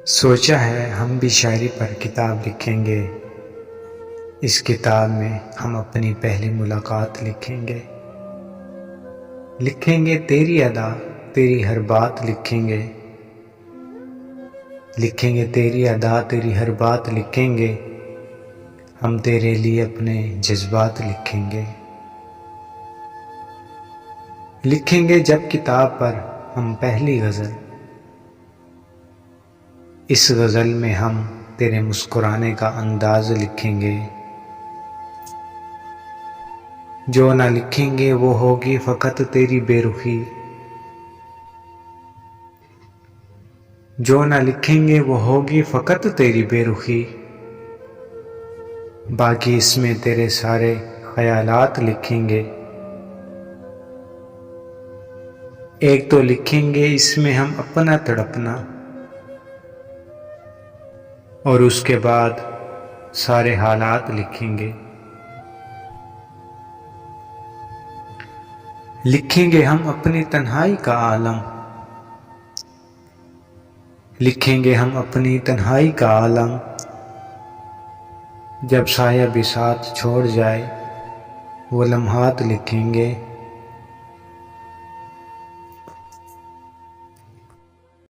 سوچا ہے ہم بھی شاعری پر کتاب لکھیں گے، اس کتاب میں ہم اپنی پہلی ملاقات لکھیں گے۔ لکھیں گے تیری ادا، تیری ہر بات لکھیں گے، لکھیں گے تیری ادا، تیری ہر بات لکھیں گے، ہم تیرے لیے اپنے جذبات لکھیں گے۔ لکھیں گے جب کتاب پر ہم پہلی غزل، اس غزل میں ہم تیرے مسکرانے کا انداز لکھیں گے۔ جو نہ لکھیں گے وہ ہوگی فقط تیری بے رخی، جو نہ لکھیں گے وہ ہوگی فقط تیری بے رخی، باقی اس میں تیرے سارے خیالات لکھیں گے۔ ایک تو لکھیں گے اس میں ہم اپنا تڑپنا، اور اس کے بعد سارے حالات لکھیں گے۔ لکھیں گے ہم اپنی تنہائی کا عالم، لکھیں گے ہم اپنی تنہائی کا عالم، جب سایہ بھی ساتھ چھوڑ جائے وہ لمحات لکھیں گے۔